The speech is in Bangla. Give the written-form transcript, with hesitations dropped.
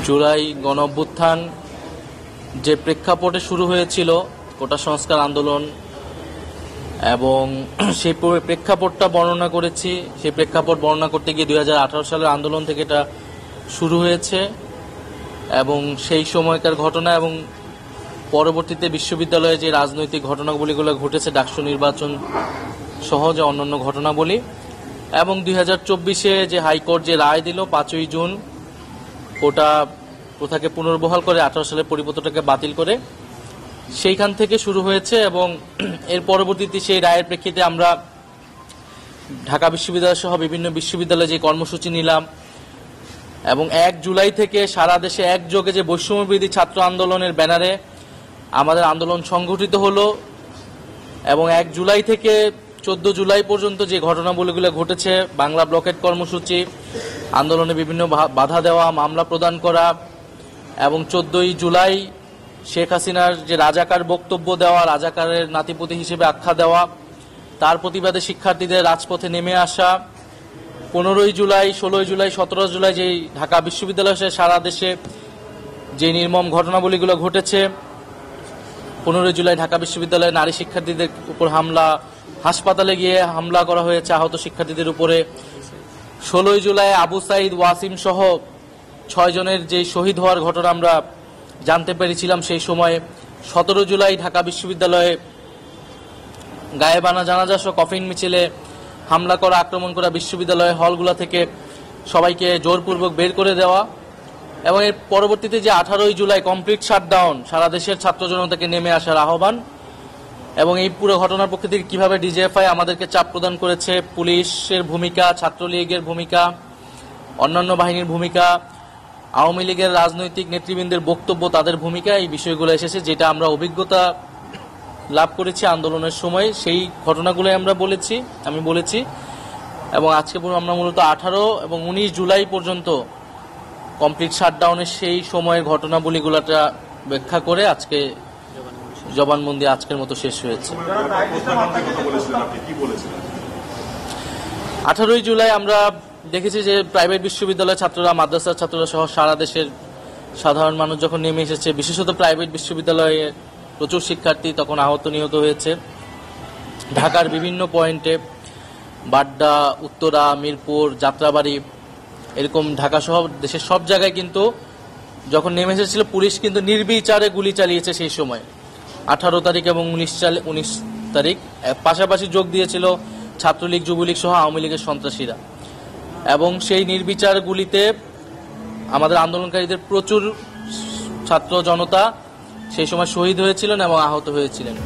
জুলাই গণঅভ্যুত্থান যে প্রেক্ষাপটে শুরু হয়েছিল কোটা সংস্কার আন্দোলন, এবং সেই প্রেক্ষাপটটা বর্ণনা করেছি। সেই প্রেক্ষাপট বর্ণনা করতে গিয়ে 2018 সালের আন্দোলন থেকে এটা শুরু হয়েছে এবং সেই সময়কার ঘটনা এবং পরবর্তীতে বিশ্ববিদ্যালয়ে যে রাজনৈতিক ঘটনাগুলিগুলো ঘটেছে, ডাকসু নির্বাচন সহ যে অন্যান্য ঘটনাবলী, এবং 2024-এ যে হাইকোর্ট যে রায় দিল 5ই জুন কোটা প্রথাকে পুনর্বহাল করে 18 সালের পরিপত্রটাকে বাতিল করে, সেইখান থেকে শুরু হয়েছে। এবং এর পরবর্তীতে সেই রায়ের প্রেক্ষিতে আমরা ঢাকা বিশ্ববিদ্যালয় সহ বিভিন্ন বিশ্ববিদ্যালয়ে যে কর্মসূচি নিলাম এবং 1 জুলাই থেকে সারা দেশে একযোগে যে বৈষম্যবিরোধী ছাত্র আন্দোলনের ব্যানারে আমাদের আন্দোলন সংগঠিত হলো এবং 1 জুলাই থেকে 14 জুলাই পর্যন্ত যে ঘটনাবলীগুলো ঘটেছে, বাংলা ব্লকেট কর্মসূচি, আন্দোলনে বিভিন্ন বাধা দেওয়া, মামলা প্রদান করা, এবং 14ই জুলাই শেখ হাসিনার যে রাজাকার বক্তব্য দেওয়া, রাজাকারের নাতিপুতি হিসেবে আখ্যা দেওয়া, তার প্রতিবাদে শিক্ষার্থীদের রাজপথে নেমে আসা, 15ই জুলাই, 16ই জুলাই, 17 জুলাই যেই ঢাকা বিশ্ববিদ্যালয় সারা দেশে যে নির্মম ঘটনাবলীগুলো ঘটেছে, 15ই জুলাই ঢাকা বিশ্ববিদ্যালয়ে নারী শিক্ষার্থীদের উপর হামলা, হাসপাতালে গিয়ে হামলা করা হয়েছে আহত শিক্ষার্থীদের উপরে, 16ই জুলাই আবু সাইদ, ওয়াসিম সহ 6 জনের যে শহীদ হওয়ার ঘটনা আমরা জানতে পেরেছিলাম সেই সময়, 17 জুলাই ঢাকা বিশ্ববিদ্যালয়ে গায়েবানা জানাজা সহ কফিন মিছিলে হামলা করা, আক্রমণ করা, বিশ্ববিদ্যালয়ের হলগুলো থেকে সবাইকে জোরপূর্বক বের করে দেওয়া, এবং এর পরবর্তীতে যে 18ই জুলাই কমপ্লিট শাটডাউন, সারা দেশের ছাত্র জনতাকে নেমে আসার আহ্বান, এবং এই পুরো ঘটনার পক্ষ থেকে কীভাবে ডিজিএফআই আমাদেরকে চাপ প্রদান করেছে, পুলিশের ভূমিকা, ছাত্রলীগের ভূমিকা, অন্যান্য বাহিনীর ভূমিকা, আওয়ামী লীগের রাজনৈতিক নেতৃবৃন্দের বক্তব্য, তাদের ভূমিকা, এই বিষয়গুলো এসেছে, যেটা আমরা অভিজ্ঞতা লাভ করেছি আন্দোলনের সময়, সেই ঘটনাগুলোই আমি বলেছি। এবং আজকে আমরা মূলত 18 এবং 19 জুলাই পর্যন্ত কমপ্লিট শাটডাউনের সেই সময়ের ঘটনাবলীগুলোটা ব্যাখ্যা করে আজকে জবানবন্দি আজকের মতো শেষ হয়েছে। 18ই জুলাই আমরা দেখেছি যে প্রাইভেট বিশ্ববিদ্যালয়ের ছাত্ররা, মাদ্রাসার ছাত্ররা সহ সারা দেশের সাধারণ মানুষ যখন নেমে এসেছে, বিশেষত প্রাইভেট বিশ্ববিদ্যালয়ে প্রচুর শিক্ষার্থী তখন আহত নিহত হয়েছে। ঢাকার বিভিন্ন পয়েন্টে, বাড্ডা, উত্তরা, মিরপুর, যাত্রাবাড়ি, এরকম ঢাকা সহ দেশের সব জায়গায় কিন্তু যখন নেমে এসেছিল, পুলিশ কিন্তু নির্বিচারে গুলি চালিয়েছে সেই সময়, 18 তারিখ এবং 19 তারিখ। পাশাপাশি যোগ দিয়েছিল ছাত্রলীগ, যুবলীগ সহ আওয়ামী লীগের সন্ত্রাসীরা, এবং সেই নির্বিচার গুলিতে আমাদের আন্দোলনকারীদের প্রচুর ছাত্র জনতা সেই সময় শহীদ হয়েছিলেন এবং আহত হয়েছিলেন।